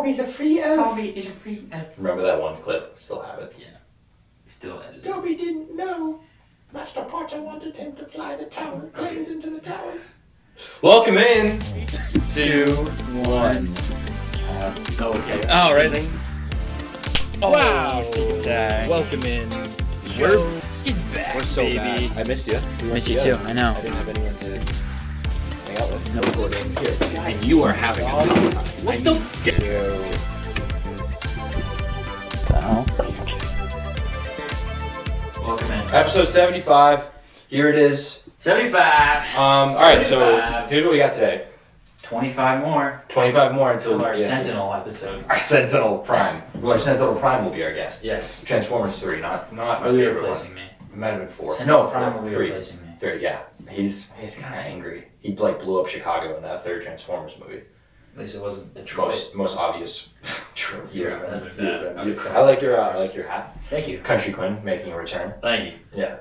Toby's a free elf. Toby is a free elf. Remember that one clip? Still have it. Yeah. Still edited. Toby didn't know. Master Potter wanted him to fly the tower planes into the towers. Welcome in. 2, 1. Okay. Oh, right. Wow, sneak attack. Welcome in. We're back, We're so baby. bad. I missed you. Missed you too, I know. I didn't have anyone to hang out with. No recording. And you are having a tough time. What the f***? Welcome in. Episode 75. Here it is. 75. All right, so 75. here's what we got today. 25 more. 25 more until Our Sentinel episode. Our Sentinel Prime. Well, our Sentinel Prime will be our guest. Yes. Transformers 3, not my Will be favorite replacing one. me. It might have been 4. Sentinel No, Prime 4, will be 3. replacing me. 3, yeah. He's kind of angry. He blew up Chicago in that third Transformers movie. At least it wasn't Detroit. Most obvious. True. Yeah, that'd be bad. I like your hat. Thank you. Country Quinn making a return. Thank you. Yeah.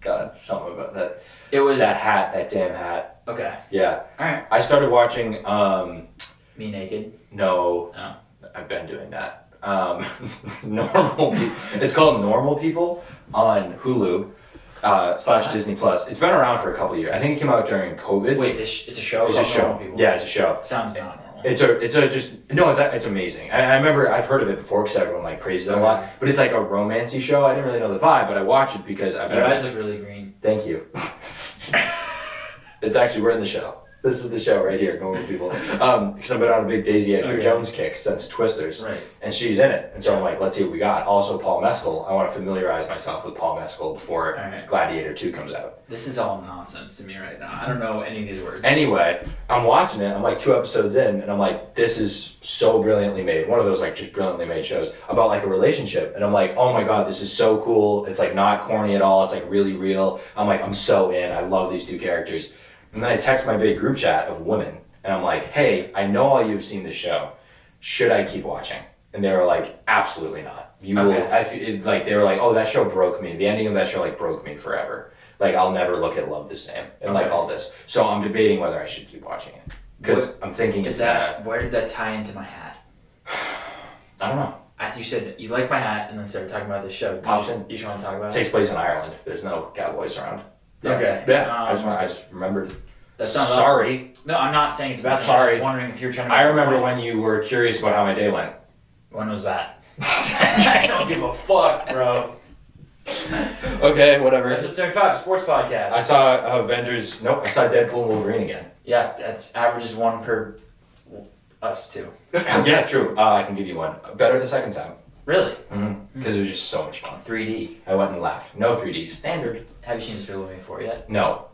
God, something about that. It was That hat, that damn hat. okay. Yeah. Alright. I started watching. Me naked. No. Oh. I've been doing that. Normal. It's called Normal People on Hulu / Disney Plus. It's been around for a couple of years. I think it came out during COVID. Wait, it's a show? It's a called show. Normal People? Yeah, it's a show. Sounds not normal. It's amazing. I remember I've heard of it before because everyone like praises it a lot. But it's like a romancy show. I didn't really know the vibe, but I watched it because I've Your eyes look really green. Thank you. It's actually, we're in the show. This is the show right here, Normal People. Because I've been on a big Daisy Edgar Jones kick since Twisters. Right. And she's in it. And so I'm like, let's see what we got. Also, Paul Mescal. I want to familiarize myself with Paul Mescal before Gladiator 2 comes out. This is all nonsense to me right now. I don't know any of these words. Anyway, I'm watching it. I'm like 2 episodes in, and I'm like, this is so brilliantly made. One of those like just brilliantly made shows about like a relationship. And I'm like, oh my God, this is so cool. It's like not corny at all. It's like really real. I'm like, I'm so in. I love these 2 characters. And then I text my big group chat of women, and I'm like, hey, I know all you've seen this show. Should I keep watching? And they were like, absolutely not. You will. They were like, oh, that show broke me. The ending of that show like broke me forever. Like, I'll never look at love the same. And like all this. So I'm debating whether I should keep watching it. Because I'm thinking it's that. Where did that tie into my hat? I don't know. You said you like my hat and then started talking about this show. You just want to talk about It it? takes place in Ireland. There's no cowboys around. Yeah. Okay. Yeah. I just remembered. That sounds Sorry. awesome. No, I'm not saying it's about that. Sorry. I was just wondering if you were trying to. I remember when you were curious about how my day went. When was that? I don't give a fuck, bro. Okay, whatever. Episode 75, sports podcast. I saw Avengers. Nope, I saw Deadpool and Wolverine again. Yeah, that's averages 1 per us 2. Yeah, true. I can give you one. Better the second time. Really? Because it was just so much fun. 3D. I went and laughed. No 3D. Standard. Have you seen Despicable Me 4 yet? No.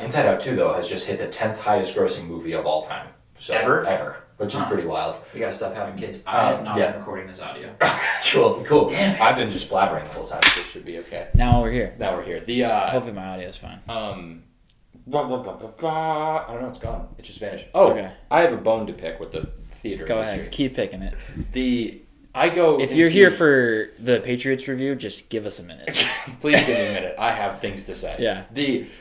Inside Out 2, though, has just hit the 10th highest grossing movie of all time. So, Ever. Which is pretty wild. We gotta stop having kids. I have not been recording this audio. Cool. Damn it. I've been just blabbering the whole time, so it should be okay. Now we're here. Now we're here. The Hopefully my audio is fine. I don't know, it's gone. It just vanished. Oh, okay. I have a bone to pick with the theater Go industry. ahead. Keep picking it. If If you're here for the Patriots review, just give us a minute. Please give me a minute. I have things to say. Yeah.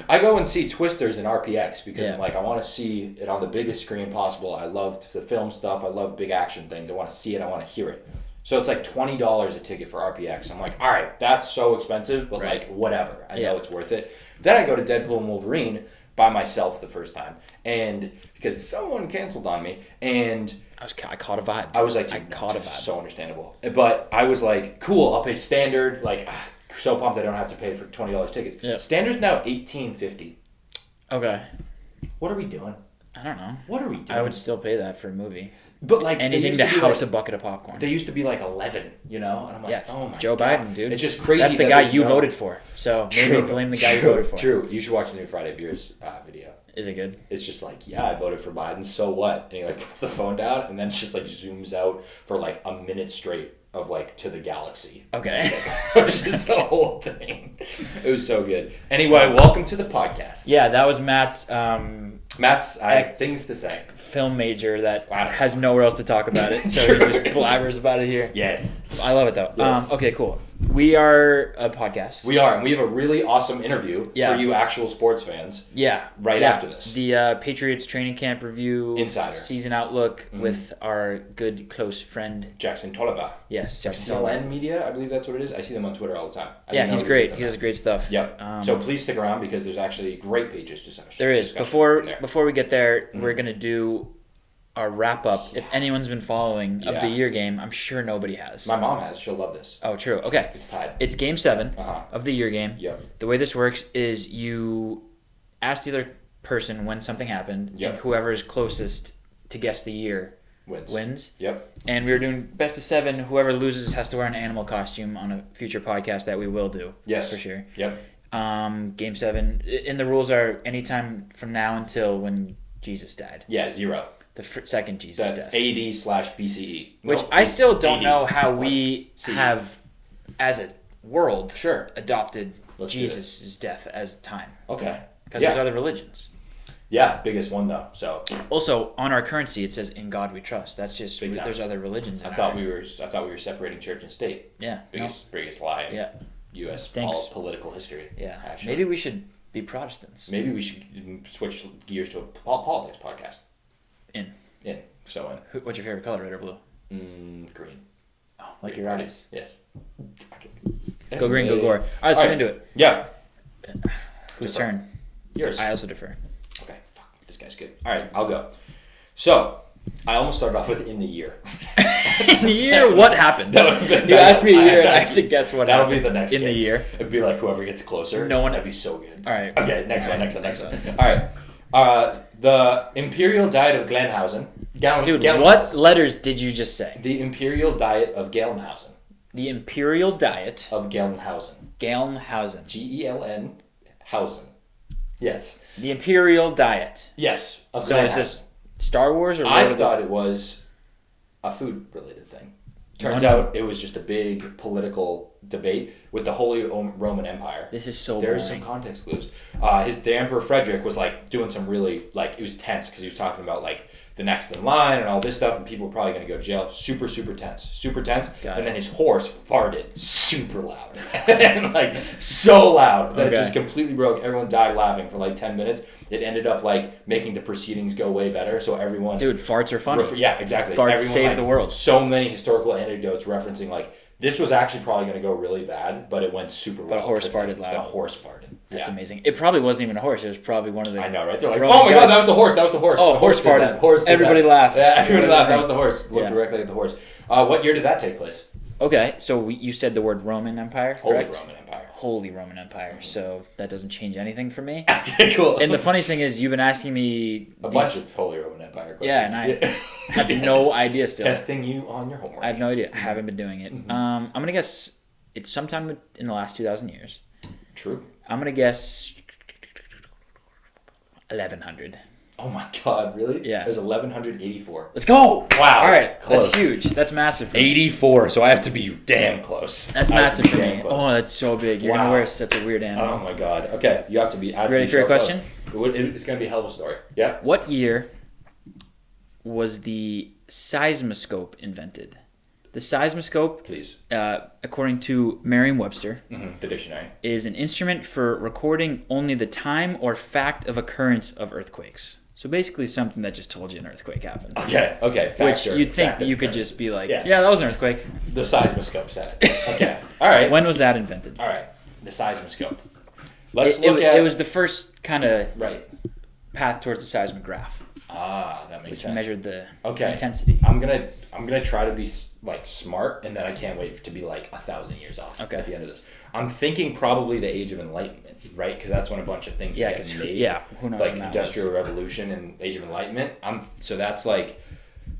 I go and see Twisters in RPX because Yeah. I'm like, I want to see it on the biggest screen possible. I love the film stuff. I love big action things. I want to see it. I want to hear it. So it's like $20 a ticket for RPX. I'm like, all right, that's so expensive, but like whatever. I know it's worth it. Then I go to Deadpool and Wolverine by myself the first time, and because someone canceled on me, and I caught a vibe. I was like, I caught a vibe. So understandable. But I was like, cool, I'll pay standard. Like, so pumped I don't have to pay for $20 tickets. Yeah. Standard's now $18.50. Okay. What are we doing? I don't know. What are we doing? I would still pay that for a movie. But like anything to house a bucket of popcorn. They used to be like 11, you know? And I'm like, oh my Joe God. Biden, dude. It's just crazy. That's the guy you voted for. So maybe blame the guy you voted for. True. You should watch the new Friday Beers video. Is it good? It's just like, yeah, I voted for Biden, so what? And he like puts the phone down and then just like zooms out for like a minute straight of like to the galaxy. Okay. It was just the whole thing. It was so good. Anyway, welcome to the podcast. Yeah, that was Matt's I have things to say. Film major that has nowhere else to talk about it, so he just blabbers about it here. Yes. I love it though. Yes. Okay, cool. We are a podcast. We are, and we have a really awesome interview Yeah. for you actual sports fans. Yeah. Right Yeah. after this. The Patriots Training Camp review. Insider. Season outlook with our good close friend. Jackson Tolliver. Yes, Jackson Tolliver. CLN Media, I believe that's what it is. I see them on Twitter all the time. I Yeah, didn't know he's he great. was He with does great stuff. them. Yep. So please stick around because there's actually great pages discussion. There is. discussion Before we get there, we're gonna do our wrap up. If anyone's been following of the year game, I'm sure nobody has. My mom has. She'll love this. Oh, true. Okay. It's tied. It's game 7 Uh-huh. of the year game. Yep. The way this works is you ask the other person when something happened, Yep. and whoever is closest to guess the year wins. Yep. And we were doing best of 7. Whoever loses has to wear an animal costume on a future podcast that we will do. Yes. For sure. Yep. Game 7. And the rules are anytime from now until when Jesus died. Yeah, 0. The second Jesus death. AD/BCE. Which No, I still don't AD. know how we CE. have, as a world, Sure. adopted Let's do Jesus' death as time. Okay. Because Yeah. there's other religions. Yeah, biggest one though. So Also, on our currency, it says "In God We Trust." That's just Big time. there's other religions. I thought we were separating church and state. Yeah. Biggest lie in Yeah. U.S. Thanks. Political history. Yeah. Actually. Maybe we should be Protestants. Maybe we should switch gears to a politics podcast. In. So What's your favorite color, red or blue? green. Oh, like Green your party. eyes. Yes. Go green, go gore. All right, let's get into it. Yeah. Whose Defer. turn? Yours. I also defer. Okay. Fuck. This guy's good. All right. I'll go. So I almost started off with in the year. In the year, what happened? You asked me a year, and I have to guess what That'll happened. be the next in the game. year. It'd be like whoever gets closer. No one- That'd be so good. All right. Okay. Next All one. right. Next one. All right. The Imperial Diet of Gelnhausen. Dude, Gelnhausen. what letters did you just say? The Imperial Diet of Gelnhausen. The Imperial Diet Of Gelnhausen. Gelnhausen. Geln Hausen. Yes. The Imperial Diet. Yes. Of So is Gelnhausen. this Star Wars or I Lord of the- thought it was a food-related thing. Turns No, no. out it was just a big political debate with the Holy Roman Empire. This is so There's boring. some context clues. The Emperor Frederick was like doing some really it was tense because he was talking about like the next in line and all this stuff, and people were probably going to go to jail. Super tense. Got And it. then his horse farted super loud, and like so loud that it Okay. just completely broke. Everyone died laughing for like 10 minutes. It ended up like making the proceedings go way better. So everyone, Dude, farts are funny. yeah, exactly. Farts Everyone, save like, the world. So many historical anecdotes referencing like this was actually probably going to go really bad, but it went super well. a horse 'cause, farted like, loud. The horse farted. That's yeah. amazing. It probably wasn't even a horse. It was probably one of the... I know, right? They're like, Roman oh my god, guys. that was the horse. That was the horse. Oh, The horse did farted. that. Horse did Everybody that. laughed. Yeah, everybody laughed. That Everybody was the horse. Looked Yeah. directly at the horse. What year did that take place? Okay, so you said the word Roman Empire, Holy correct? Roman Empire. Holy Roman Empire. So that doesn't change anything for me. Okay, cool. And the funniest thing is you've been asking me... a bunch of Holy Roman Empire questions. Yeah, and I have no idea still. Testing you on your homework. I have no idea. I haven't been doing it. I'm going to guess it's sometime in the last 2,000 years. True. I'm going to guess 1100. Oh my god, really? Yeah. It was 1184. Let's go! Wow. All right, Close. that's huge. That's massive for me. 84, so I have to be damn close. That's I have massive to be for damn me. close. Oh, that's so big. You're going Wow. to wear such a weird animal. Oh my god. Okay, you have to be. Ready for your question? It's going to be a hell of a story. Yeah. What year was the seismoscope invented? The seismoscope, Please. according to Merriam-Webster, The dictionary. is an instrument for recording only the time or fact of occurrence of earthquakes. So basically something that just told you an earthquake happened. Okay. Which Factor, you'd think fact of you could occurrence. just be like, Yeah. yeah, that was an earthquake. The seismoscope said it. Okay. All right. When was that invented? All right. The seismoscope. Let's look It at. was the first kind of right. path towards the seismograph, That makes which sense. measured the Okay. intensity. I'm gonna try to be like smart, and then I can't wait to be like 1,000 years off Okay. at the end of this. I'm thinking probably the Age of Enlightenment, right? Because that's when a bunch of things Yeah, get 'cause made. who knows like when that Industrial Revolution and Age of Enlightenment. So that's like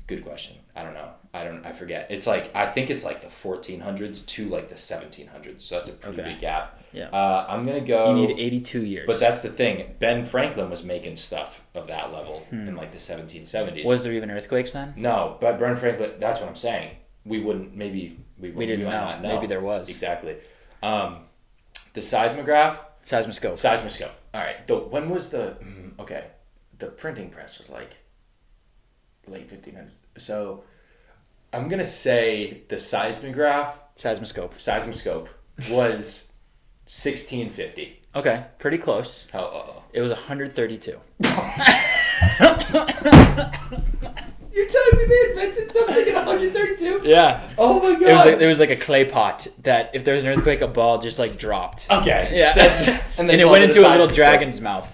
good question. I don't know. I forget. It's like I think it's like the 1400s to like the 1700s. So that's a pretty Okay. big gap. Yeah. I'm gonna go. You need 82 years. But that's the thing. Ben Franklin was making stuff of that level in like the 1770s. Was there even earthquakes then? No, but Ben Franklin. That's what I'm saying. We wouldn't. Maybe we didn't might know. not know. Maybe there was. Exactly. The seismograph. Seismoscope. Seismoscope. All right. When was the okay? The printing press was like late 1500s. So I'm gonna say the seismograph Seismoscope. was 1650. Okay, pretty close. Oh, It was 132. you're telling me they invented something in 132? Yeah. Oh my god! There was like a clay pot that if there was an earthquake, a ball just like dropped. Okay. Yeah. And And it went into a little dragon's mouth.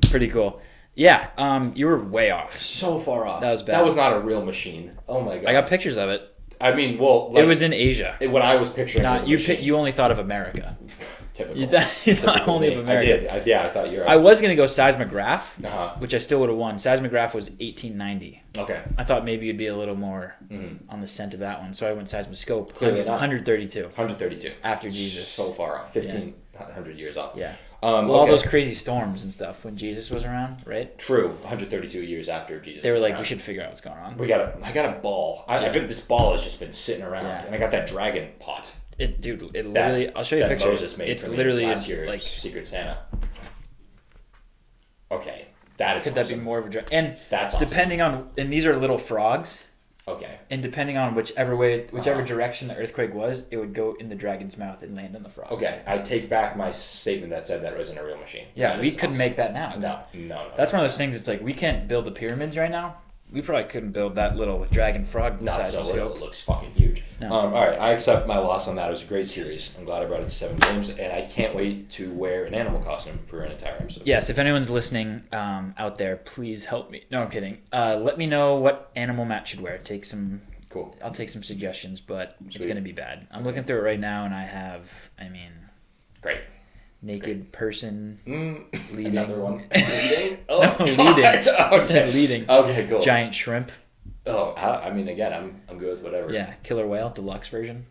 Pretty cool. Yeah. You were way off. So far off. That was bad. That was not a real machine. Oh my god! I got pictures of it. I mean, well, It was in Asia. what I was picturing. was a machine. You only thought of America. Typical. You thought only of America. I did. I thought you were. I was gonna go seismograph, Uh-huh. which I still would have won. Seismograph was 1890. Okay. I thought maybe you'd be a little more on the scent of that one, so I went seismoscope. Clearly not. 132 132. after Jesus. So far off. 1,500 years off. Yeah. Well, All those crazy storms and stuff when Jesus was around, right? True. 132 years after Jesus. They were was like, around. we should figure out what's going on. I got a ball. I bet this ball has just been sitting around, Yeah. and I got that dragon pot. It literally. I'll show you a that picture. Moses made It's for me literally last year's like. Secret Santa. Okay, that is. Could that be more of a dragon? And That's awesome. depending on, and these are little frogs. Okay. And depending on whichever direction the earthquake was, it would go in the dragon's mouth and land on the frog. Okay, I take back my statement that said that wasn't a real machine. Yeah, That we is couldn't awesome. make that now. No. That's one of those things. It's like we can't build the pyramids right now. We probably couldn't build that little dragon frog Not so little. seismoscope. It looks fucking huge. No. All right, I accept my loss on that. It was a great series. I'm glad I brought it to 7 games, and I can't wait to wear an animal costume for an entire episode. Yes, if anyone's listening out there, please help me. No, I'm kidding. Let me know what animal Matt should wear. Cool. I'll take some suggestions, but it's Sweet. gonna be bad. I'm looking through it right now, and I have, Great. naked person leading. Another one. Leading? Oh, No, leading. God. I said leading. Okay, cool. Giant shrimp. Oh, I mean, again, I'm good with whatever. Yeah, killer whale deluxe version.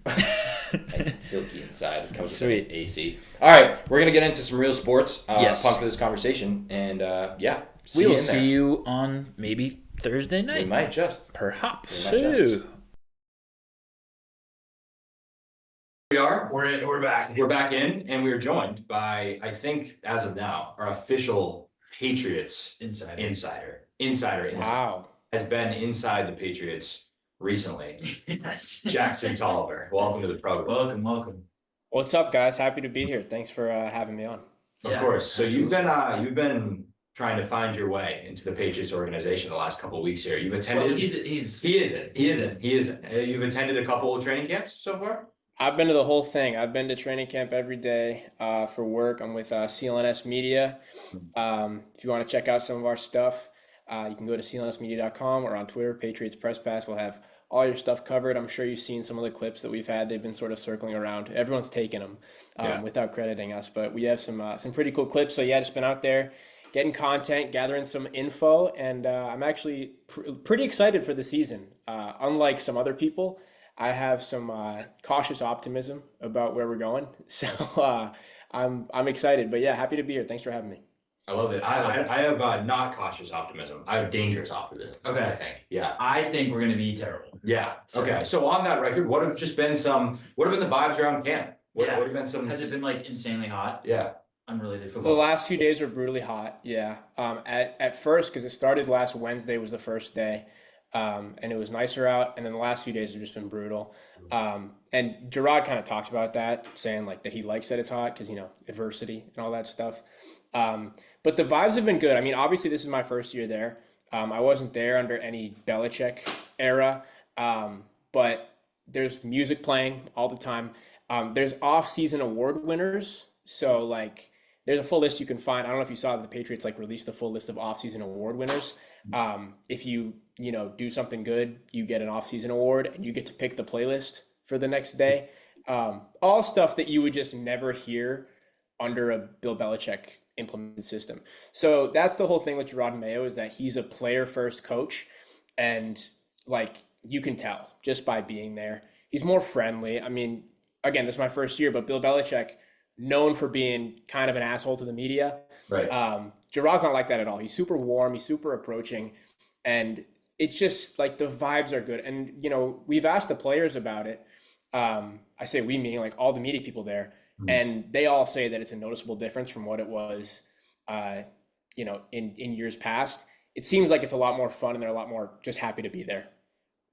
Nice and silky inside. It comes Sweet. with an AC. All right, we're gonna get into some real sports. Yes. Pumped for this conversation, and yeah, We will in there. see you on maybe Thursday night. We might just. Perhaps. We might just. We are. We're back. We're back in, and we are joined by, I think, as of now, our official Patriots insider. Wow. Has been inside the Patriots recently. Yes. Jackson Tolliver. Welcome to the program. Welcome. What's up, guys? Happy to be here. Thanks for having me on. Of course. So you've been trying to find your way into the Patriots organization the last couple of weeks here. You've attended. Well, He isn't. You've attended a couple of training camps so far. I've been to the whole thing. I've been to training camp every day for work. I'm with CLNS Media. If you want to check out some of our stuff, you can go to clnsmedia.com or on Twitter, Patriots Press Pass. We'll have all your stuff covered. I'm sure you've seen some of the clips that we've had. They've been sort of circling around. Everyone's taken them without crediting us, but we have some pretty cool clips. So yeah, just been out there getting content, gathering some info, and I'm actually pretty excited for the season. Unlike some other people, I have some cautious optimism about where we're going. So I'm excited, but yeah, happy to be here. Thanks for having me. I love it. I have not cautious optimism. I have dangerous optimism. Okay. I think. Yeah. I think we're going to be terrible. Yeah. So- Okay. So on that record, what have been the vibes around camp? What have been some? Has it been like insanely hot? Yeah. Unrelated The football. last few days were brutally hot. Yeah. At first, because it started last Wednesday was the first day, and it was nicer out. And then the last few days have just been brutal. And Gerard kind of talked about that, saying like that he likes that it's hot because adversity and all that stuff. But the vibes have been good. I mean, obviously this is my first year there. I wasn't there under any Belichick era, but there's music playing all the time. There's off-season award winners. So like there's a full list you can find. I don't know if you saw that the Patriots like released a full list of off-season award winners. If you do something good, you get an off-season award and you get to pick the playlist for the next day. All stuff that you would just never hear under a Bill Belichick implemented system. So that's the whole thing with Judon Maye is that he's a player-first coach, and like you can tell just by being there. He's more friendly. I mean, again, this is my first year, but Bill Belichick, known for being kind of an asshole to the media. Right. Judon's not like that at all. He's super warm. He's super approaching, and it's just like the vibes are good. And we've asked the players about it. I say we, meaning like all the media people there. And they all say that it's a noticeable difference from what it was, in years past. It seems like it's a lot more fun and they're a lot more just happy to be there.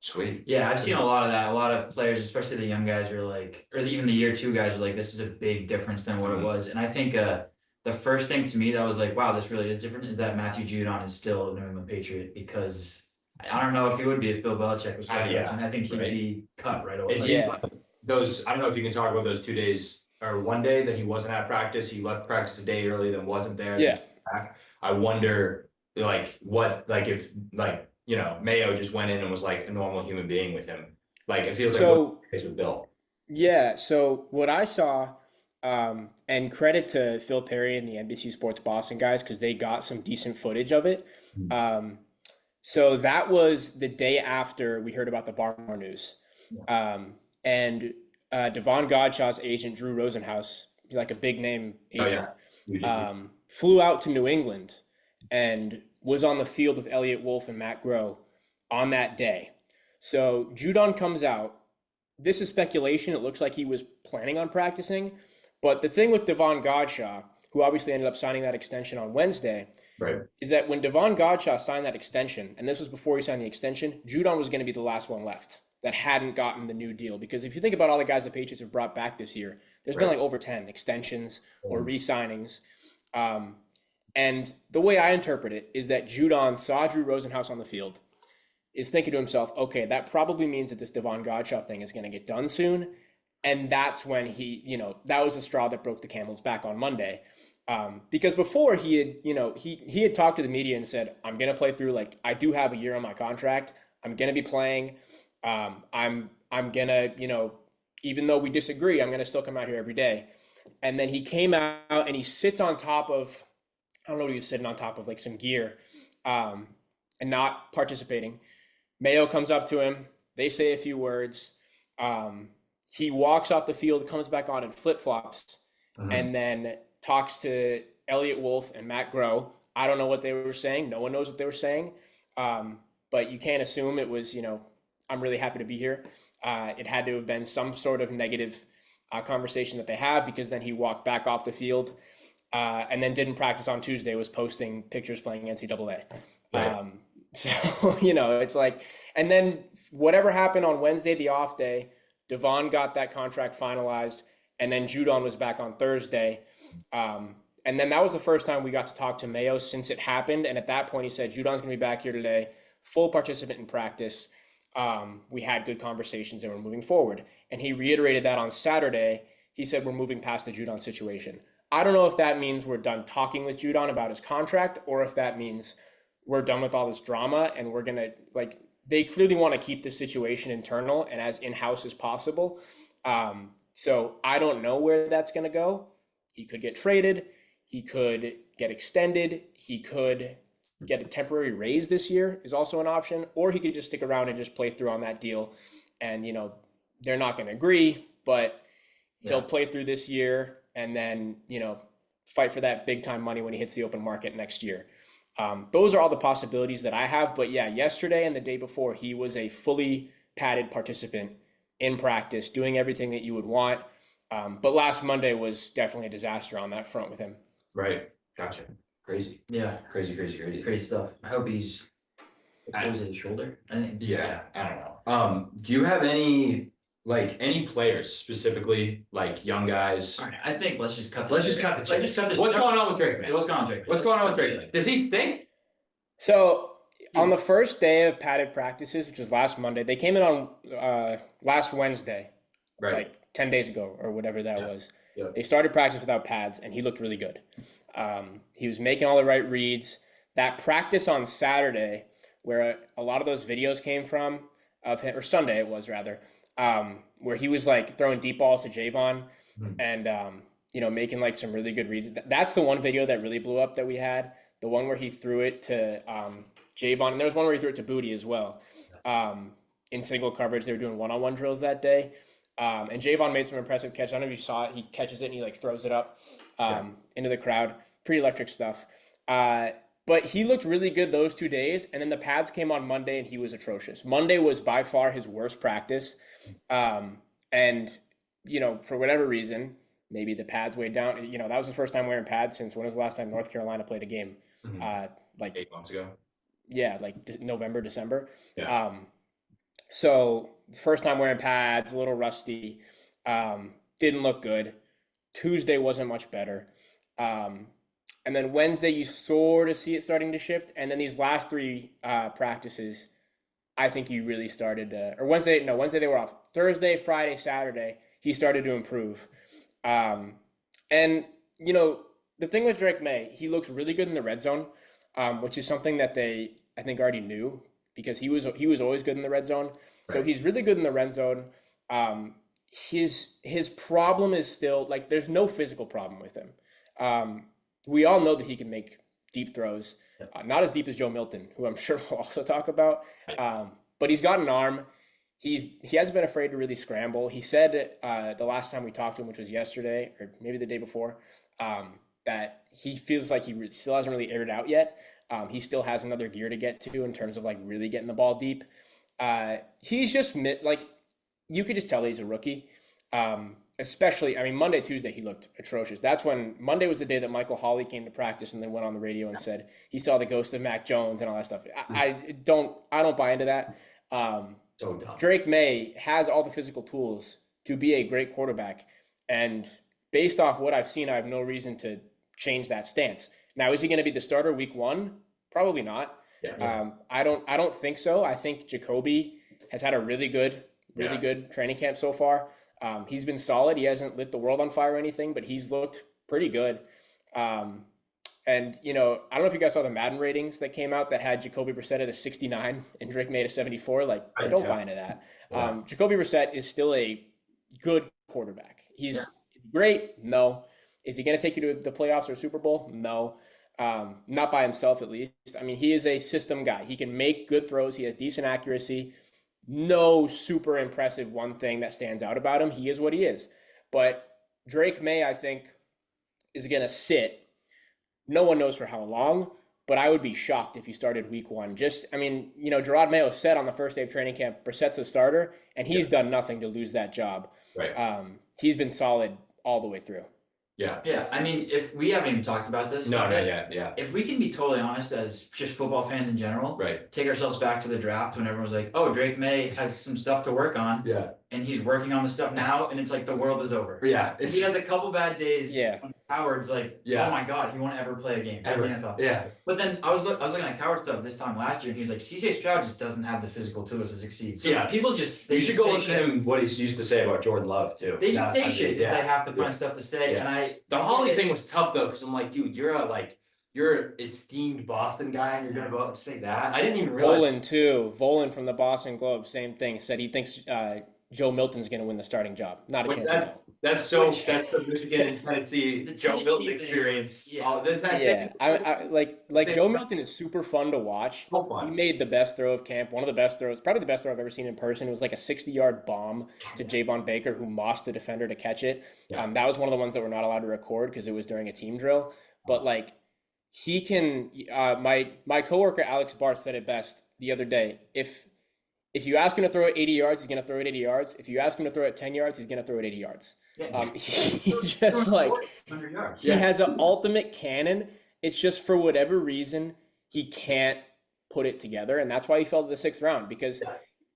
Sweet. Yeah, I've seen a lot of that. A lot of players, especially the young guys, are like, or even the year two guys are like, this is a big difference than what it was. And I think the first thing to me that was like, wow, this really is different is that Matthew Judon is still a New England Patriot because I don't know if he would be if Bill Belichick was starting. Yeah, I think he'd right. be cut right away. It Like, seemed like those, I don't know if you can talk about those 2 days or one day that he wasn't at practice. He left practice a day early, then wasn't there. Yeah. Back. I wonder, like, what, like, if, like, you know, Mayo just went in and was like a normal human being with him. Like, it feels like what the case with Bill. Yeah, so what I saw, and credit to Phil Perry and the NBC Sports Boston guys because they got some decent footage of it. So that was the day after we heard about the Barmore news. And Devon Godshaw's agent, Drew Rosenhaus, like a big name agent, flew out to New England and was on the field with Elliott Wolf and Matt Groh on that day. So Judon comes out. This is speculation. It looks like he was planning on practicing. But the thing with Devon Godshaw, who obviously ended up signing that extension on Wednesday, is that when Devon Godshaw signed that extension, and this was before he signed the extension, Judon was going to be the last one left that hadn't gotten the new deal. Because if you think about all the guys the Patriots have brought back this year, there's been like over 10 extensions or re-signings. And the way I interpret it is that Judon saw Drew Rosenhaus on the field, is thinking to himself, okay, that probably means that this Devon Godshaw thing is going to get done soon. And that's when he, you know, that was the straw that broke the camel's back on Monday. Because before he had, you know, he had talked to the media and said, I'm going to play through, like, I do have a year on my contract. I'm going to be playing. I'm going to, you know, even though we disagree, I'm going to still come out here every day. And then he came out and he sits on top of, I don't know what he was sitting on top of, like some gear, and not participating. Mayo comes up to him. They say a few words. He walks off the field, comes back on in flip-flops, and then talks to Elliott Wolf and Matt Groh. I don't know what they were saying. No one knows what they were saying. But you can't assume it was, you know, I'm really happy to be here. It had to have been some sort of negative conversation that they have, because then he walked back off the field and then didn't practice on Tuesday, was posting pictures playing NCAA. So, you know, it's like, and then whatever happened on Wednesday, the off day, Devon got that contract finalized, and then Judon was back on Thursday. And then that was the first time we got to talk to Mayo since it happened. And at that point, he said, Judon's going to be back here today, full participant in practice. We had good conversations and we're moving forward. And he reiterated that on Saturday. He said, we're moving past the Judon situation. I don't know if that means we're done talking with Judon about his contract, or if that means we're done with all this drama and we're going to, like, they clearly want to keep the situation internal and as in-house as possible. So I don't know where that's going to go. He could get traded. He could get extended. He could get a temporary raise this year is also an option, or he could just stick around and just play through on that deal. And, you know, they're not going to agree, but he'll play through this year and then, you know, fight for that big time money when he hits the open market next year. Those are all the possibilities that I have. But yeah, yesterday and the day before, he was a fully padded participant in practice, doing everything that you would want. But last Monday was definitely a disaster on that front with him. Right. Gotcha. Crazy. Yeah, Crazy stuff. I hope he's, what was it, his shoulder? I think. Yeah, I don't know. Do you have any players specifically, like young guys? All right, I think let's just cut. Let's just cut the chase. What's going on with Drake Maye? What's going on with Drake? What's going on with Drake Maye? Does he stink? So on the first day of padded practices, which was last Monday, they came in on last Wednesday, like 10 days ago or whatever that was. Yeah. They started practice without pads, and he looked really good. He was making all the right reads. That practice on Saturday, where a lot of those videos came from, of him, or Sunday it was rather, where he was like throwing deep balls to Javon and, you know, making like some really good reads. That's the one video that really blew up that we had. The one where he threw it to Javon, and there was one where he threw it to Booty as well. In single coverage, they were doing one-on-one drills that day. And Javon made some impressive catches. I don't know if you saw it. He catches it and he like throws it up into the crowd. Pretty electric stuff. But he looked really good those 2 days. And then the pads came on Monday and he was atrocious. Monday was by far his worst practice. And, you know, for whatever reason, maybe the pads weighed down. You know, that was his first time wearing pads since when was the last time North Carolina played a game? Like 8 months ago. Yeah, like November, December. Yeah. So first time wearing pads, a little rusty, didn't look good. Tuesday wasn't much better. And then Wednesday, you sort of see it starting to shift. And then these last three practices, I think he really started to, or Wednesday they were off. Thursday, Friday, Saturday, he started to improve. And, you know, the thing with Drake Maye, he looks really good in the red zone, which is something that they, I think, already knew because he was always good in the red zone. So he's really good in the red zone. His problem is still, like, there's no physical problem with him. We all know that he can make deep throws, not as deep as Joe Milton, who I'm sure we'll also talk about. But he's got an arm. He hasn't been afraid to really scramble. He said the last time we talked to him, which was yesterday or maybe the day before, that he feels like he still hasn't really aired it out yet. He still has another gear to get to in terms of like really getting the ball deep. He's just like, you could just tell that he's a rookie. Especially, I mean, Monday, Tuesday, he looked atrocious. That's when Monday was the day that Michael Hawley came to practice and then went on the radio and said he saw the ghost of Mac Jones and all that stuff. I don't buy into that. So dumb. Drake Maye has all the physical tools to be a great quarterback. And based off what I've seen, I have no reason to change that stance. Now, is he going to be the starter week 1? Probably not. Yeah. I don't think so. I think Jacoby has had a really good training camp so far. He's been solid. He hasn't lit the world on fire or anything, but he's looked pretty good. And, you know, I don't know if you guys saw the Madden ratings that came out that had Jacoby Brissett at a 69 and Drake Maye at a 74. Like, I don't buy into that. Jacoby Brissett is still a good quarterback. He's great. No. Is he going to take you to the playoffs or Super Bowl? No. Not by himself, at least. I mean, he is a system guy. He can make good throws. He has decent accuracy. No super impressive one thing that stands out about him. He is what he is. But Drake Maye, I think, is going to sit. No one knows for how long, but I would be shocked if he started week 1. I mean, you know, Jerod Mayo said on the first day of training camp, Brissett's the starter, and he's done nothing to lose that job. Right. He's been solid all the way through. Yeah. Yeah, I mean, if we haven't even talked about this. No, not yet. Yeah. If we can be totally honest as just football fans in general, Right. take ourselves back to the draft when everyone was like, oh, Drake Maye has some stuff to work on. Yeah. And he's working on the stuff now, and it's like the world is over. Yeah. If he has a couple bad days, Howard's like, Yeah. oh my God, he won't ever play a game Ever. in the NFL. Yeah. But then I was looking at Coward stuff this time last year, and he was like, CJ Stroud just doesn't have the physical tools to succeed. So Yeah. people just You should go say listen to shit. him, what he used to say about Jordan Love, too. They just say shit because Yeah. they have to find stuff to say. Yeah. And I The Holly thing was tough, though, because I'm like, dude, you're an esteemed Boston guy, and you're going to go out and say that? I didn't even realize. Volan, too. Volan from the Boston Globe, same thing, said he thinks Joe Milton's going to win the starting job. Not a chance. That's the Michigan and Tennessee The Joe Tennessee Milton thing, experience. yeah. Yeah, I like Joe Milton is super fun to watch. So fun. He made the best throw of camp, one of the best throws, probably the best throw I've ever seen in person. It was like a 60-yard bomb to Javon Baker, who mossed the defender to catch it. Yeah. That was one of the ones that we're not allowed to record because it was during a team drill. But like, he can. My coworker Alex Barth said it best the other day. If you ask him to throw it 80 yards, he's going to throw it 80 yards. If you ask him to throw it 10 yards, he's going to throw it 80 yards. He just like, 100 yards. he has an ultimate cannon. It's just for whatever reason, he can't put it together. And that's why he fell to the 6th round, because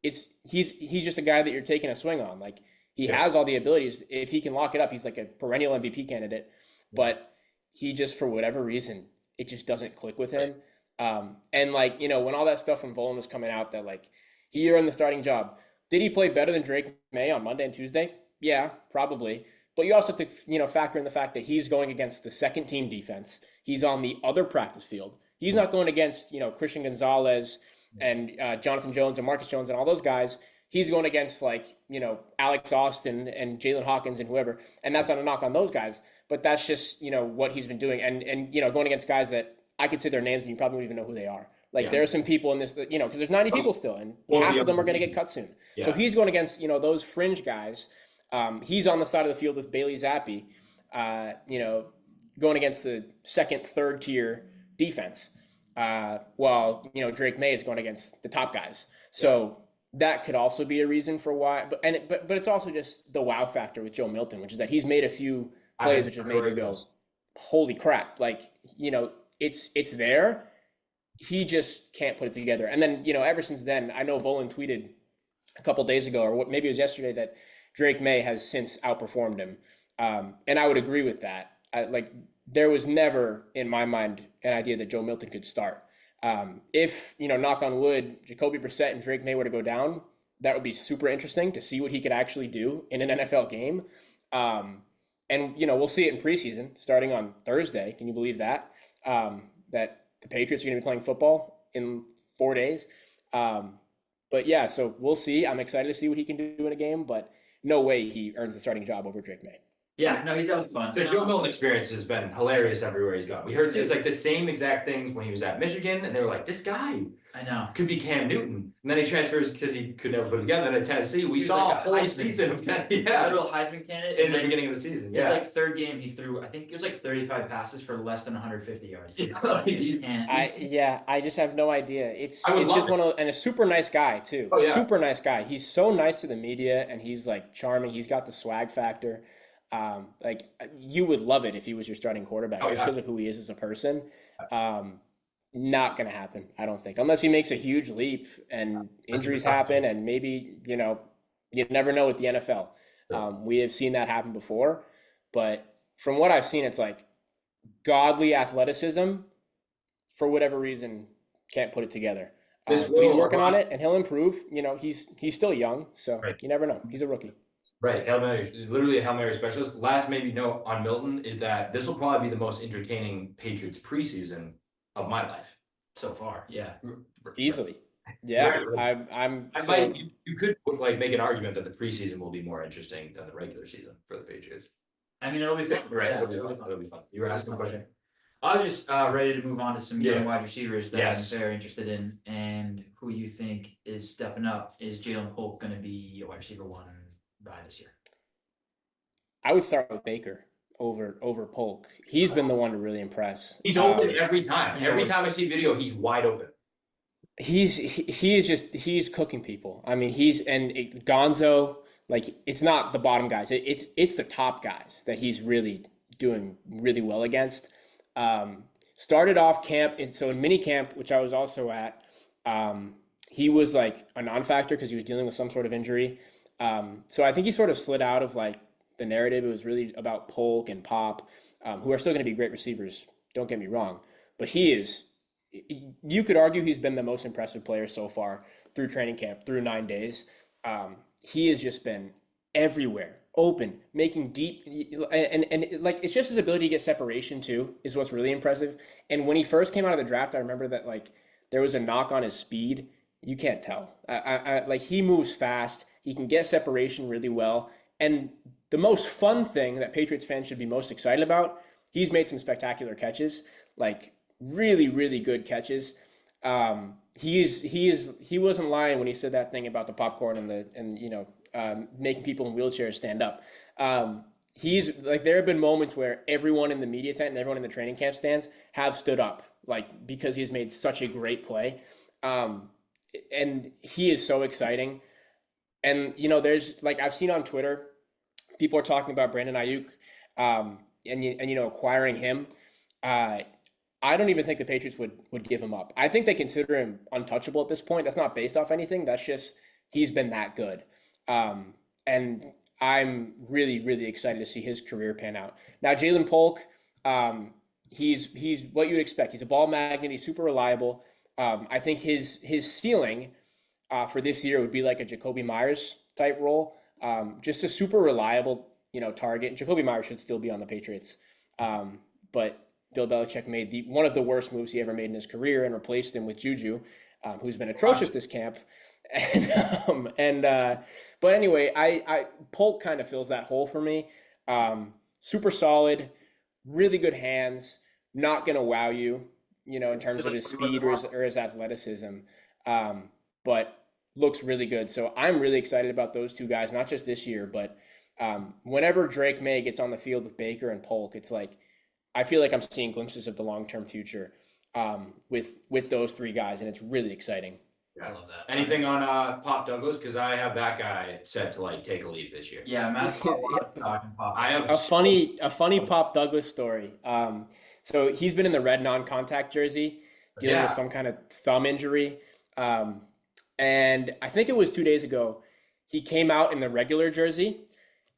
he's just a guy that you're taking a swing on. Like, he has all the abilities. If he can lock it up, he's like a perennial MVP candidate. But he just, for whatever reason, it just doesn't click with him. And like, you know, when all that stuff from Volan was coming out that like, he earned the starting job. Did he play better than Drake Maye on Monday and Tuesday? Yeah, probably. But you also have to, you know, factor in the fact that he's going against the second team defense. He's on the other practice field. He's not going against, you know, Christian Gonzalez and Jonathan Jones and Marcus Jones and all those guys. He's going against, like, you know, Alex Austin and Jalen Hawkins and whoever. And that's not a knock on those guys. But that's just, you know, what he's been doing. And you know, going against guys that I could say their names and you probably won't even know who they are. Like, there are some people in this, that, you know, because there's 90 people still, and half of them are going to get cut soon. Yeah. So he's going against, you know, those fringe guys. He's on the side of the field with Bailey Zappi, you know, going against the second, third tier defense, while, you know, Drake Maye is going against the top guys. So that could also be a reason for why. But it's also just the wow factor with Joe Milton, which is that he's made a few plays which have made you go, holy crap. Like, you know, it's there. He just can't put it together. And then, you know, ever since then, I know Volan tweeted a couple days ago, or maybe it was yesterday, that Drake Maye has since outperformed him. And I would agree with that. There was never in my mind an idea that Joe Milton could start. If, knock on wood, Jacoby Brissett and Drake Maye were to go down, that would be super interesting to see what he could actually do in an NFL game. And we'll see it in preseason starting on Thursday. Can you believe that? That the Patriots are going to be playing football in 4 days. But yeah, so we'll see. I'm excited to see what he can do in a game, but no way he earns the starting job over Drake Maye. Yeah, no, he's having fun. The Joe Milton Experience has been hilarious everywhere he's gone. We heard it's like the same exact things when he was at Michigan, and they were like, this guy I know. could be Cam Newton. And then he transfers because he could never put it together. And at Tennessee, we He's saw like a a whole Heisman. season of Literal Heisman candidate. in the beginning of the season. His Yeah. like third game, he threw, I think it was like 35 passes for less than 150 yards. Yeah. You just can't. I just have no idea. It's I would it's love just it. one of, and a super nice guy too. Oh, yeah. Super nice guy. He's so nice to the media, and he's like charming. He's got the swag factor. You would love it if he was your starting quarterback just because of who he is as a person. Not gonna happen, I don't think, unless he makes a huge leap and injuries happen, and maybe you never know with the NFL. We have seen that happen before, but from what I've seen, it's like godly athleticism. For whatever reason, can't put it together. But he's working on it, and he'll improve. He's still young, so you never know. He's a rookie. Right, Hail Mary, literally a Hail Mary specialist. Last maybe note on Milton is that this will probably be the most entertaining Patriots preseason of my life so far. Yeah. Easily. Yeah, You could make an argument that the preseason will be more interesting than the regular season for the Patriots. I mean, it'll be fun. Right, Yeah, it'll be fun. You were asking a question? I was just ready to move on to some young wide receivers that Yes. I'm very interested in, and who you think is stepping up. Is Jalen Polk going to be a wide receiver one by this year? I would start with Baker over Polk. He's been the one to really impress. He's open every time. Every time I see video, he's wide open. He's cooking people. I mean, Gonzo, it's not the bottom guys. It's the top guys that he's really doing really well against. Started off camp, so in mini camp, which I was also at, he was like a non-factor because he was dealing with some sort of injury. So I think he sort of slid out of the narrative. It was really about Polk and Pop, who are still going to be great receivers. Don't get me wrong, but you could argue he's been the most impressive player so far through training camp, through 9 days. He has just been everywhere, open, making deep, and it's just his ability to get separation too is what's really impressive. And when he first came out of the draft, I remember that there was a knock on his speed. You can't tell. He moves fast. He can get separation really well. And the most fun thing that Patriots fans should be most excited about, he's made some spectacular catches, really, really good catches. He wasn't lying when he said that thing about the popcorn and making people in wheelchairs stand up. There have been moments where everyone in the media tent and everyone in the training camp stands have stood up, because he's made such a great play. And he is so exciting. And, there's I've seen on Twitter, people are talking about Brandon Aiyuk, and acquiring him. I don't even think the Patriots would give him up. I think they consider him untouchable at this point. That's not based off anything. That's just, he's been that good. And I'm really, really excited to see his career pan out. Now, Jalen Polk, he's what you'd expect. He's a ball magnet. He's super reliable. I think his ceiling for this year would be like a Jacoby Myers type role. Just a super reliable, target. Jacoby Myers should still be on the Patriots. But Bill Belichick made one of the worst moves he ever made in his career and replaced him with Juju, who's been atrocious this camp. But anyway, Polk kind of fills that hole for me. Super solid, really good hands, not going to wow you, in terms of his speed or his athleticism. But looks really good. So I'm really excited about those two guys, not just this year, but whenever Drake Maye gets on the field with Baker and Polk, it's I feel like I'm seeing glimpses of the long-term future with those three guys, and it's really exciting. Yeah, I love that. Anything on Pop Douglas? Because I have that guy set to take a leave this year. Yeah, Matt's talking Pop. I have a funny Pop Douglas story. So he's been in the red non-contact jersey, dealing with some kind of thumb injury. And I think it was 2 days ago, he came out in the regular jersey,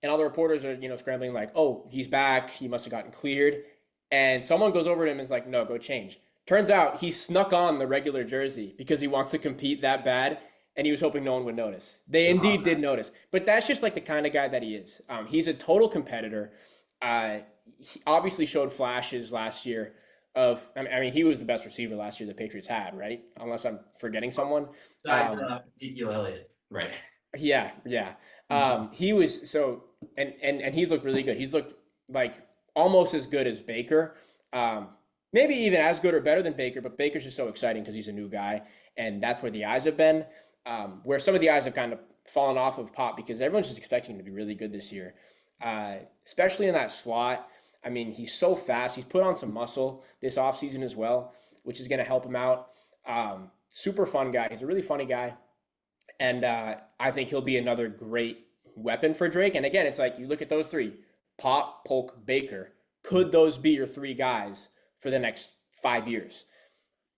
and all the reporters are, scrambling like, oh, he's back. He must have gotten cleared. And someone goes over to him and is like, no, go change. Turns out he snuck on the regular jersey because he wants to compete that bad, and he was hoping no one would notice. They indeed did notice. But that's just like the kind of guy that he is. He's a total competitor. He obviously showed flashes last year of, he was the best receiver last year the Patriots had, right? Unless I'm forgetting someone. Ezekiel Elliott. Right. Yeah. He was so, and he's looked really good. He's looked like almost as good as Baker. Maybe even as good or better than Baker, but Baker's just so exciting because he's a new guy, and that's where the eyes have been. Where some of the eyes have kind of fallen off of Pop because everyone's just expecting him to be really good this year, especially in that slot. He's so fast. He's put on some muscle this offseason as well, which is going to help him out. Super fun guy. He's a really funny guy. And I think he'll be another great weapon for Drake. And again, it's like you look at those three, Pop, Polk, Baker. Could those be your three guys for the next 5 years?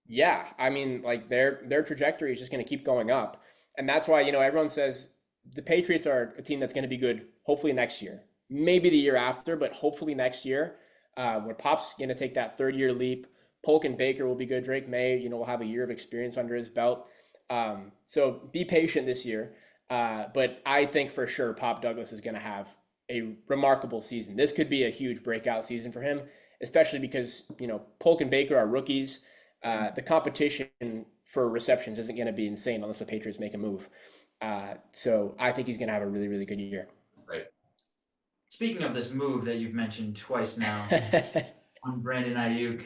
Yeah. Their trajectory is just going to keep going up. And that's why, everyone says the Patriots are a team that's going to be good, hopefully next year. Maybe the year after, but hopefully next year, where Pop's going to take that third-year leap. Polk and Baker will be good. Drake Maye, will have a year of experience under his belt. So be patient this year. But I think for sure Pop Douglas is going to have a remarkable season. This could be a huge breakout season for him, especially because, Polk and Baker are rookies. The competition for receptions isn't going to be insane unless the Patriots make a move. So I think he's going to have a really, really good year. Right. Speaking of this move that you've mentioned twice now on Brandon Aiyuk,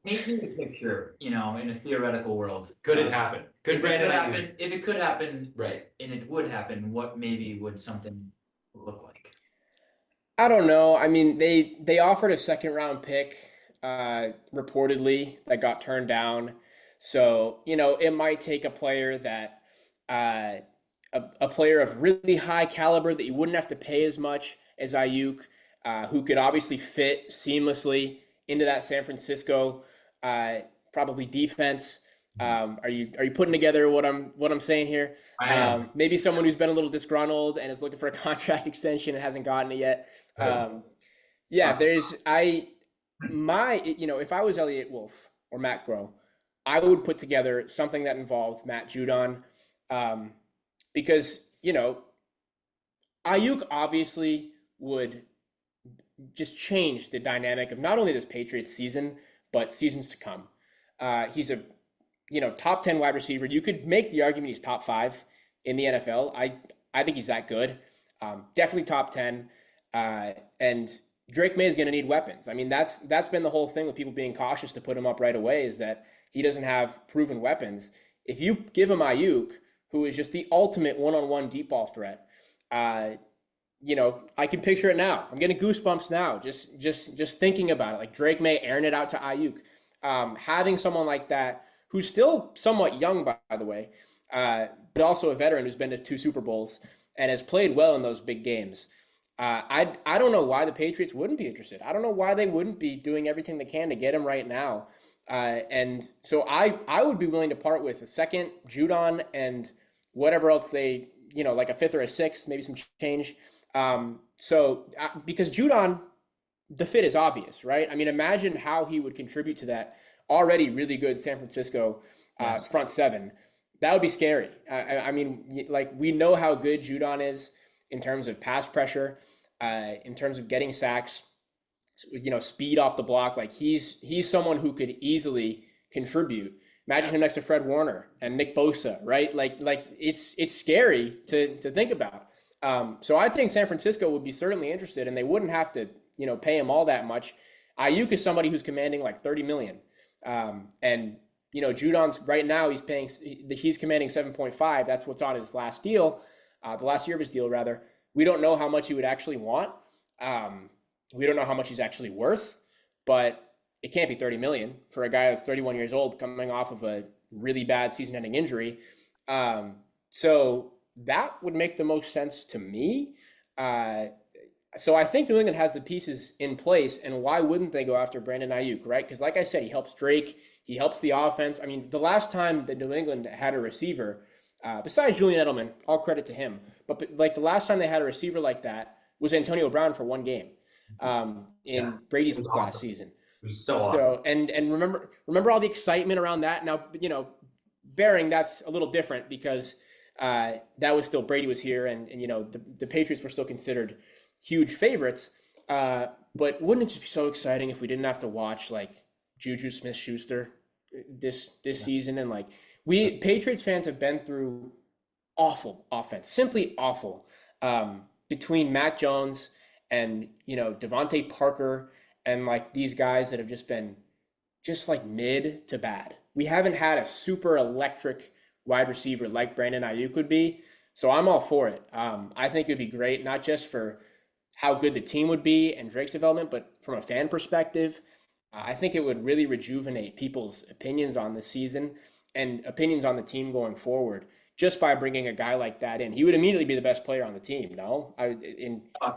make me a picture, in a theoretical world. Could it happen? If it could happen, right, and it would happen, what maybe would something look like? I don't know. They offered a second-round pick, reportedly, that got turned down. So, it might take a player that a player of really high caliber that you wouldn't have to pay as much as Aiyuk, who could obviously fit seamlessly into that San Francisco probably defense. Are you putting together what I'm saying here? I am. Maybe someone who's been a little disgruntled and is looking for a contract extension and hasn't gotten it yet. If I was Elliott Wolf or Matt Groh, I would put together something that involved Matt Judon, because Aiyuk obviously would just change the dynamic of not only this Patriots season, but seasons to come. He's a, top 10 wide receiver. You could make the argument he's top 5 in the NFL. I think he's that good. Definitely top 10. And Drake Maye is going to need weapons. That's been the whole thing with people being cautious to put him up right away, is that he doesn't have proven weapons. If you give him Aiyuk, who is just the ultimate one-on-one deep ball threat, I can picture it now. I'm getting goosebumps now, just thinking about it. Like Drake Maye airing it out to Aiyuk. Having someone like that, who's still somewhat young, by the way, but also a veteran who's been to 2 Super Bowls and has played well in those big games. I don't know why the Patriots wouldn't be interested. I don't know why they wouldn't be doing everything they can to get him right now. And so I would be willing to part with a second, Judon, and whatever else they, like a 5th or a 6th, maybe some change. Because Judon, the fit is obvious, right? Imagine how he would contribute to that already really good San Francisco front 7. That would be scary. We know how good Judon is in terms of pass pressure, in terms of getting sacks, speed off the block. Like he's someone who could easily contribute. Imagine him next to Fred Warner and Nick Bosa, right? Like it's scary to think about. So I think San Francisco would be certainly interested, and they wouldn't have to, pay him all that much. Aiyuk is somebody who's commanding like $30 million. And Judon's right now he's commanding 7.5. That's what's on his last deal, the last year of his deal rather. We don't know how much he would actually want. We don't know how much he's actually worth, but it can't be 30 million for a guy that's 31 years old coming off of a really bad season-ending injury. So that would make the most sense to me. So I think New England has the pieces in place, and why wouldn't they go after Brandon Aiyuk, right? Because like I said, he helps Drake, he helps the offense. The last time that New England had a receiver Besides Julian Edelman, all credit to him. But like the last time they had a receiver like that was Antonio Brown for one game in Brady's last season. It was so awesome. So and remember all the excitement around that. Now, bearing that's a little different because that was still Brady was here, and the Patriots were still considered huge favorites. But wouldn't it just be so exciting if we didn't have to watch like Juju Smith-Schuster this season? And like we Patriots fans have been through awful offense, simply awful, between Mac Jones and Devontae Parker and like these guys that have just been just like mid to bad. We haven't had a super electric wide receiver like Brandon Aiyuk would be. So I'm all for it. I think it would be great, not just for how good the team would be and Drake's development, but from a fan perspective, I think it would really rejuvenate people's opinions on this season and opinions on the team going forward just by bringing a guy like that in. He would immediately be the best player on the team, no?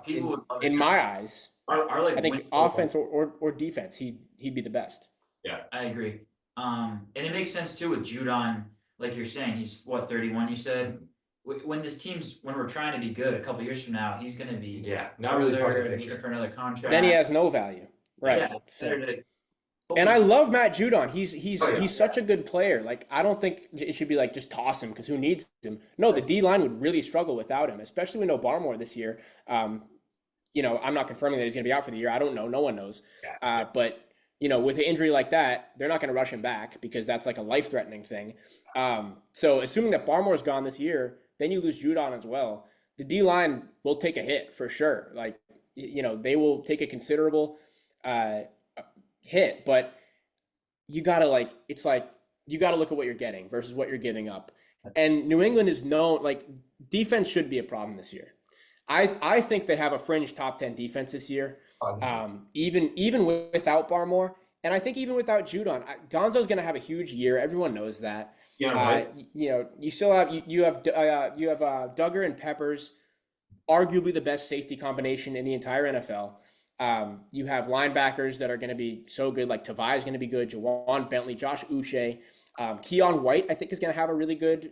In my eyes, I think offense or defense, he'd be the best. Yeah, I agree. And it makes sense too with Judon, like you're saying, he's 31, you said? When we're trying to be good a couple years from now, he's going to be not really part of the picture for another contract. Then he has no value, right? Yeah, and I love Matt Judon. He's such a good player. Like I don't think it should be like just toss him because who needs him? No, the D line would really struggle without him, especially with no Barmore this year. I'm not confirming that he's going to be out for the year. I don't know. No one knows. But with an injury like that, they're not going to rush him back because that's like a life-threatening thing. So assuming that Barmore's gone this year, then you lose Judon as well. The D-line will take a hit for sure. Like, they will take a considerable hit, but you got to look at what you're getting versus what you're giving up. And New England is known, like, defense should be a problem this year. I think they have a fringe top 10 defense this year, even without Barmore. And I think even without Judon, Gonzo's going to have a huge year. Everyone knows that. You still have you have Duggar and Peppers, arguably the best safety combination in the entire NFL. You have linebackers that are going to be so good, like Tavai is going to be good, Jawan Bentley, Josh Uche, Keon White. I think is going to have a really good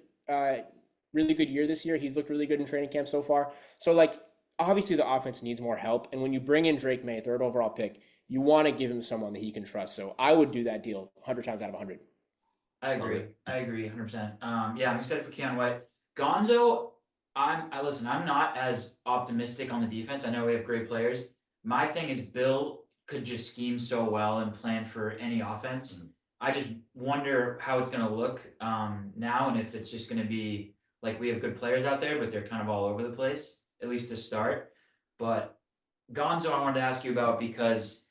year this year. He's looked really good in training camp so far. So like obviously the offense needs more help, and when you bring in Drake Maye, 3rd overall pick, you want to give him someone that he can trust. So I would do that deal 100 times out of 100. I agree 100%. I'm excited for Keon White. Gonzo, I'm not as optimistic on the defense. I know we have great players. My thing is Bill could just scheme so well and plan for any offense. Mm-hmm. I just wonder how it's going to look now, and if it's just going to be like we have good players out there, but they're kind of all over the place, at least to start. But Gonzo, I wanted to ask you about because,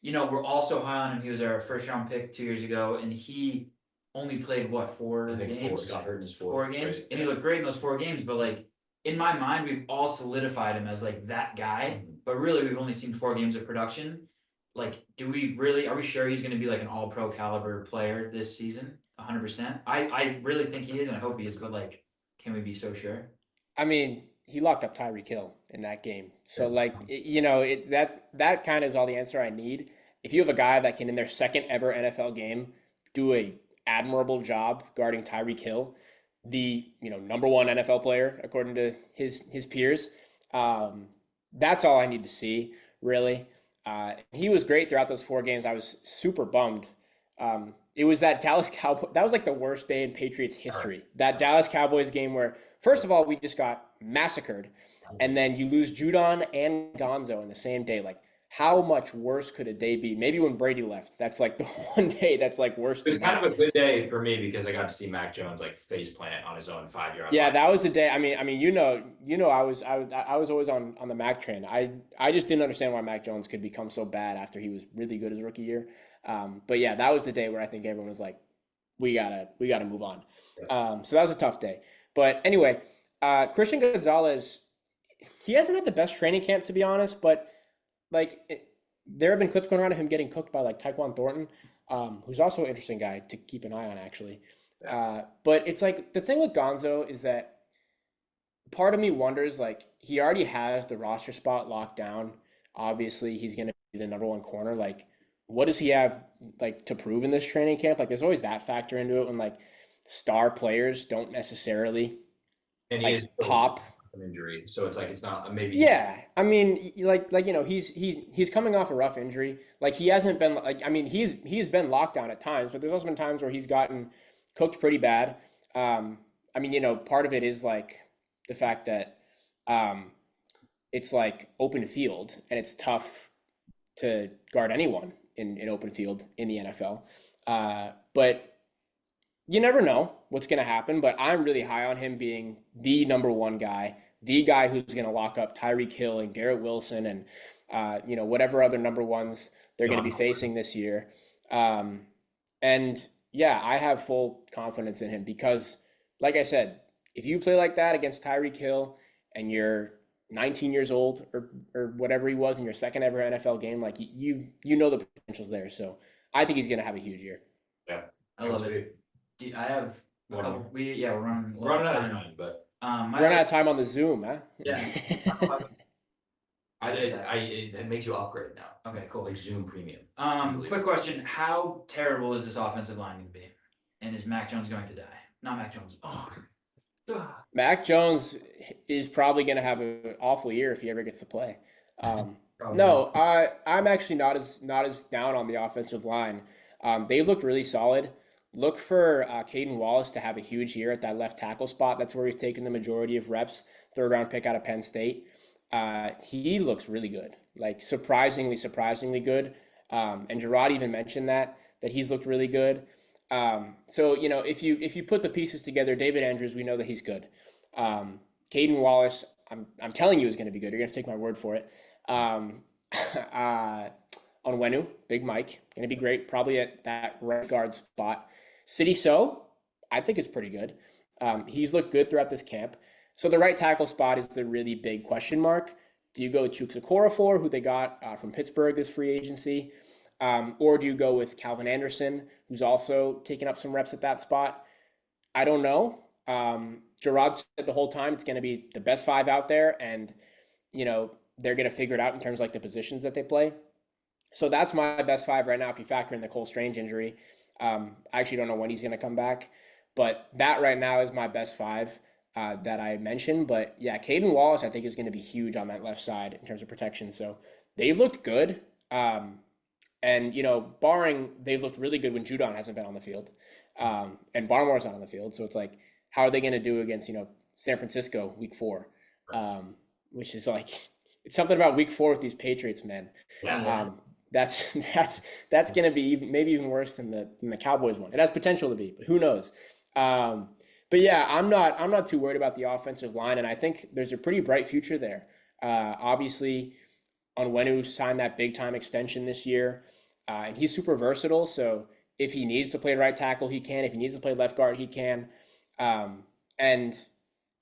we're also high on him. He was our 1st-round pick 2 years ago, and he only played 4 games? 4. Got hurt in his 4th. 4 games, and he looked great in those 4 games. But like in my mind, we've all solidified him as like that guy. Mm-hmm. But really, we've only seen 4 games of production. Like, are we sure he's going to be like an all-pro caliber player this season? 100%. I really think he is, and I hope he is. But like, can we be so sure? I mean, he locked up Tyreek Hill in that game. So like, that kind of is all the answer I need. If you have a guy that can, in their 2nd ever NFL game, do a admirable job guarding Tyreek Hill, the number 1 NFL player according to his peers. That's all I need to see, really. He was great throughout those 4 games. I was super bummed. It was that Dallas Cowboys. That was like the worst day in Patriots history. That Dallas Cowboys game where, first of all, we just got massacred, and then you lose Judon and Gonzo in the same day. Like, how much worse could a day be? Maybe when Brady left, that's like the one day that's like worse. It was kind of a good day for me because I got to see Mac Jones like face plant on his own 5-yard line. Yeah, that was the day. I mean, I was always on the Mac train. I just didn't understand why Mac Jones could become so bad after he was really good his rookie year. But yeah, that was the day where I think everyone was like, we gotta move on. So that was a tough day. But anyway, Christian Gonzalez, he hasn't had the best training camp, to be honest, but there have been clips going around of him getting cooked by like Tyquan Thornton, who's also an interesting guy to keep an eye on, actually. But it's like the thing with Gonzo is that part of me wonders, like, he already has the roster spot locked down. Obviously, he's going to be the number 1 corner. Like, what does he have like to prove in this training camp? Like, there's always that factor into it when like star players don't necessarily And he is pop. an injury, so it's like it's not maybe. Yeah, I mean, he's coming off a rough injury. Like he hasn't been like I mean he's been locked down at times, but there's also been times where he's gotten cooked pretty bad. I mean, part of it is like the fact that it's like open field and it's tough to guard anyone in open field in the NFL. But you never know what's going to happen. But I'm really high on him being the number one guy, the guy who's going to lock up Tyreek Hill and Garrett Wilson and whatever other number ones they're going to be facing this year. And yeah, I have full confidence in him because, like I said, if you play like that against Tyreek Hill and you're 19 years old or whatever he was in your second ever NFL game, like you know the potential's there. So I think he's going to have a huge year. Yeah, I love it. I have One more. we're running out of time, but Run out of time on the Zoom, huh? Yeah. it makes you upgrade now. Okay, cool. Like Zoom Premium. Quick question: how terrible is this offensive line going to be? And is Mac Jones going to die? Not Mac Jones. Mac Jones is probably going to have an awful year if he ever gets to play. No, I'm actually not as down on the offensive line. They looked really solid. Look for Caden Wallace to have a huge year at that left tackle spot. That's where he's taken the majority of reps. Third round pick out of Penn State. He looks really good, like surprisingly good. And Gerard even mentioned that he's looked really good. So if you put the pieces together, David Andrews, we know that he's good. Caden Wallace, I'm telling you, is going to be good. You're going to have to take my word for it. Onwenu, Big Mike, going to be great, probably at that right guard spot. City So, I think is pretty good. He's looked good throughout this camp. So the right tackle spot is the really big question mark. Do you go with Chuks Okorafor, who they got from Pittsburgh this free agency? Or do you go with Calvin Anderson, who's also taken up some reps at that spot? I don't know. Gerard said the whole time it's going to be the best five out there, and they're going to figure it out in terms of like the positions that they play. So that's my best five right now if you factor in the Cole Strange injury. I actually don't know when he's going to come back, but that right now is my best five that I mentioned. But yeah, Caden Wallace I think is going to be huge on that left side in terms of protection. So they've looked good. And barring they've looked really good when Judon hasn't been on the field. And Barmore's not on the field. So it's like, how are they going to do against, San Francisco week 4? Which is like, it's something about week 4 with these Patriots, man. Yeah. That's going to be maybe even worse than the Cowboys one. It has potential to be, but who knows? But yeah, I'm not too worried about the offensive line, and I think there's a pretty bright future there. Obviously, Onwenu signed that big time extension this year, and he's super versatile. So if he needs to play right tackle, he can. If he needs to play left guard, he can. And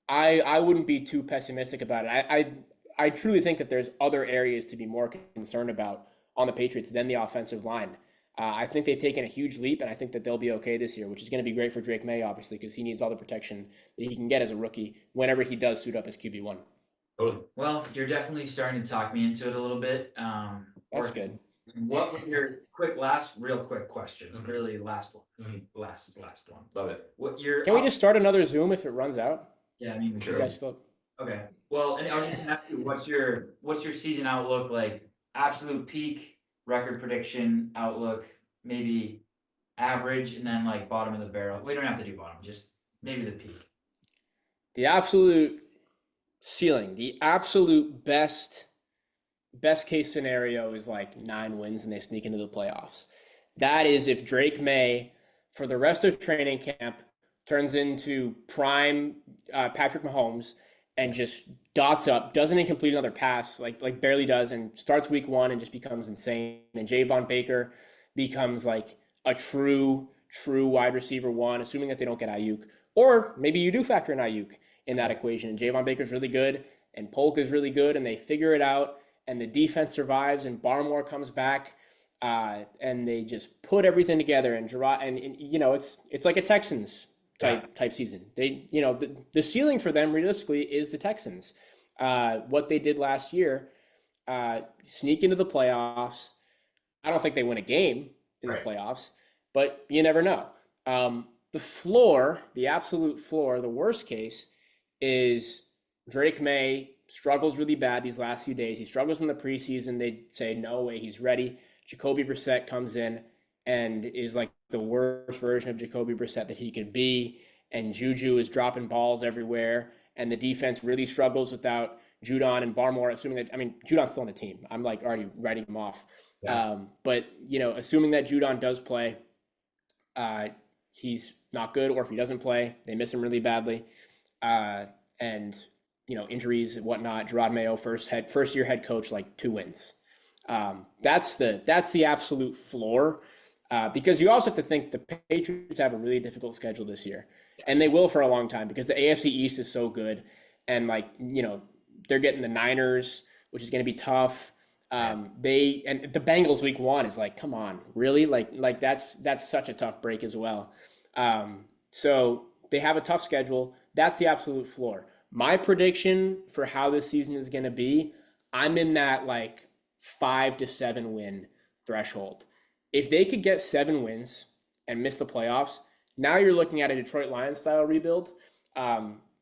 I wouldn't be too pessimistic about it. I truly think that there's other areas to be more concerned about on the Patriots than the offensive line. I think they've taken a huge leap, and I think that they'll be okay this year, which is going to be great for Drake Maye, obviously, because he needs all the protection that he can get as a rookie whenever he does suit up as QB1. Totally. Well, you're definitely starting to talk me into it a little bit. That's good. What was your real quick question? Mm-hmm. Really last one. Mm-hmm. Last one. Love it. Can we just start another Zoom if it runs out? Yeah, I mean, sure. You guys still... Okay. Well, and I was just gonna ask you, what's your season outlook like? Absolute peak, record prediction outlook, maybe average, and then like bottom of the barrel. We don't have to do bottom, just maybe the peak. The absolute ceiling, the absolute best case scenario is like 9 wins and they sneak into the playoffs. That is if Drake Maye, for the rest of training camp, turns into prime Patrick Mahomes and just dots up, doesn't even complete another pass, like barely does, and starts week 1 and just becomes insane. And Javon Baker becomes like a true wide receiver 1, assuming that they don't get Aiyuk. Or maybe you do factor in Aiyuk in that equation. And Javon Baker's really good, and Polk is really good, and they figure it out, and the defense survives, and Barmore comes back, and they just put everything together. And Gerard, and it's like a Texans type season. They, the ceiling for them realistically is the Texans. What they did last year, sneak into the playoffs. I don't think they win a game in the playoffs, but you never know. the floor, the absolute floor, the worst case is Drake Maye struggles really bad these last few days. He struggles in the preseason. They say, no way, he's ready. Jacoby Brissett comes in and is like the worst version of Jacoby Brissett that he could be. And Juju is dropping balls everywhere. And the defense really struggles without Judon and Barmore, assuming that, I mean, Judon's still on the team. I'm like already writing him off. Yeah. But, you know, assuming that Judon does play, he's not good, or if he doesn't play, they miss him really badly. And, you know, injuries and whatnot. Drake Maye, first year head coach, like 2 wins. That's the absolute floor. Because you also have to think the Patriots have a really difficult schedule this year. Yes. And they will for a long time, because the AFC East is so good. And, like, you know, they're getting the Niners, which is going to be tough. And the Bengals week 1 is like, come on, really? Like that's such a tough break as well. So they have a tough schedule. That's the absolute floor. My prediction for how this season is going to be, I'm in that like 5 to 7 win threshold. If they could get 7 wins and miss the playoffs, now you're looking at a Detroit Lions style rebuild,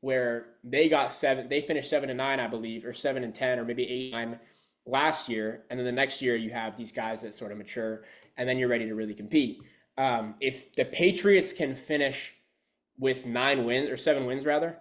where they finished 7-9, I believe, or 7-10, or maybe 8-9 last year. And then the next year you have these guys that sort of mature, and then you're ready to really compete. If the Patriots can finish with 7 wins rather,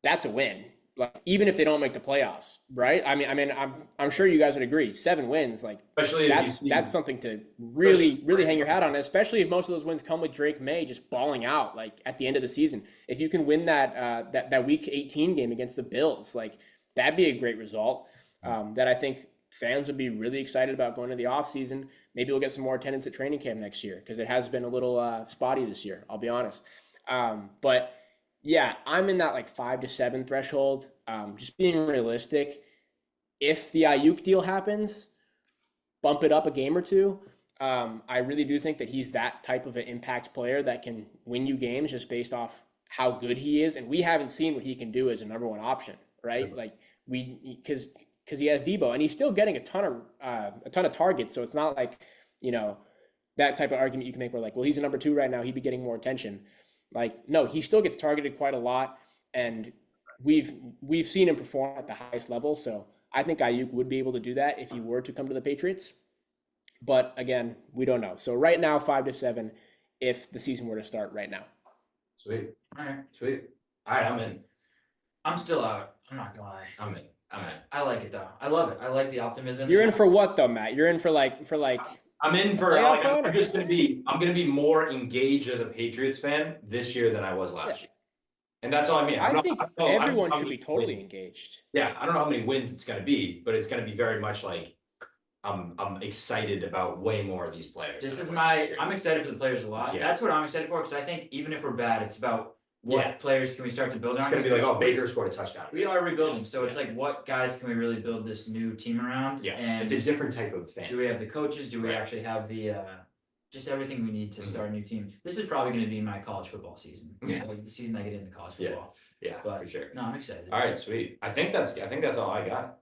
that's a win. Like, even if they don't make the playoffs, right? I mean, I'm sure you guys would agree. 7 wins, like, especially that's something to really hang your hat on. Especially if most of those wins come with Drake Maye just balling out, like, at the end of the season. If you can win that Week 18 game against the Bills, like, that'd be a great result. That I think fans would be really excited about going to the offseason. Maybe we'll get some more attendance at training camp next year, because it has been a little spotty this year, I'll be honest. But yeah, I'm in that like 5 to 7 threshold. Just being realistic, if the Aiyuk deal happens, bump it up a game or 2. I really do think that he's that type of an impact player that can win you games just based off how good he is. And we haven't seen what he can do as a number 1 option, right? Like, because he has Debo, and he's still getting a ton of targets. So it's not like, you know, that type of argument you can make where like, well, he's a number 2 right now, he'd be getting more attention. Like, no, he still gets targeted quite a lot, and we've seen him perform at the highest level. So I think Aiyuk would be able to do that if he were to come to the Patriots. But again, we don't know. So right now, 5 to 7, if the season were to start right now. Sweet. All right. Sweet. All right, I'm in. I'm still out. I'm not gonna lie. I'm in. I like it though. I love it. I like the optimism. You're in for what though, Matt? You're in for like. I'm in for. Like, I'm gonna be more engaged as a Patriots fan this year than I was last year, and that's all I mean. I think everyone should be totally engaged. Yeah, I don't know how many wins it's gonna be, but it's gonna be very much like I'm excited about way more of these players. I'm excited for the players a lot. Yeah. That's what I'm excited for, because I think even if we're bad, it's about what players can we start to build on. It's gonna be like, oh, Baker scored a touchdown. We are rebuilding, so it's like, what guys can we really build this new team around? Yeah, and it's a different type of fan. Do we have the coaches? Do we actually have the just everything we need to start a new team? This is probably going to be my college football season. Like the season I get into college football. Yeah, but for sure. No, I'm excited. All right, sweet. I think that's all I got.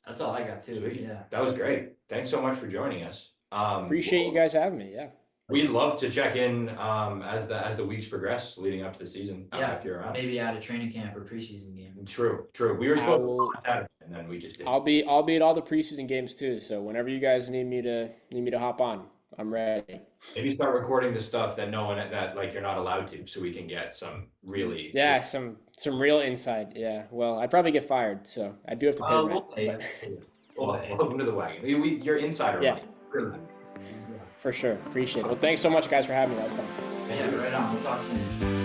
That's all I got too. Sweet. Yeah, that was great. Thanks so much for joining us. Appreciate you guys having me. Yeah. We'd love to check in as the weeks progress leading up to the season. If you're around. Maybe at a training camp or preseason game. True. We were supposed to on Saturday, and then we just didn't. I'll be at all the preseason games too. So whenever you guys need me to hop on, I'm ready. Maybe start recording the stuff that like you're not allowed to, so we can get some really some real insight. Yeah. Well, I'd probably get fired, so I do have to pay rent. Welcome to the wagon. You're insider. Yeah. Money. For sure. Appreciate it. Well, thanks so much, guys, for having me. That was fun. Yeah, right on. We'll talk soon.